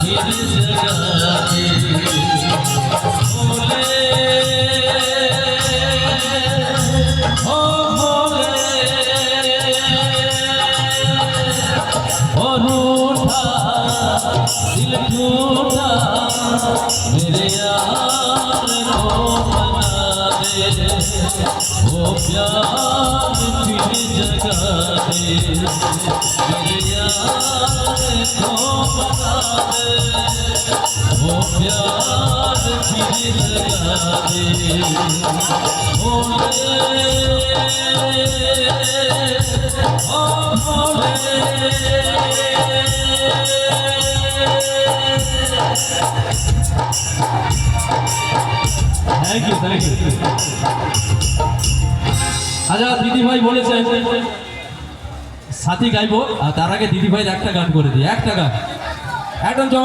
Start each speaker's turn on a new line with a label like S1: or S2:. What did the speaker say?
S1: दिल टूटा मेरे यार को बना दे, वो प्यार फिर जगा दे, मेरे यार को बना दे, वो प्यार फिर जगा दे। থ্যাংক ইউ আচ্ছা দিদিভাই বলেছে সাথী গাইবো, আর তার আগে দিদিভাই একটা গান করে দিই, একটা গান একদম জমা।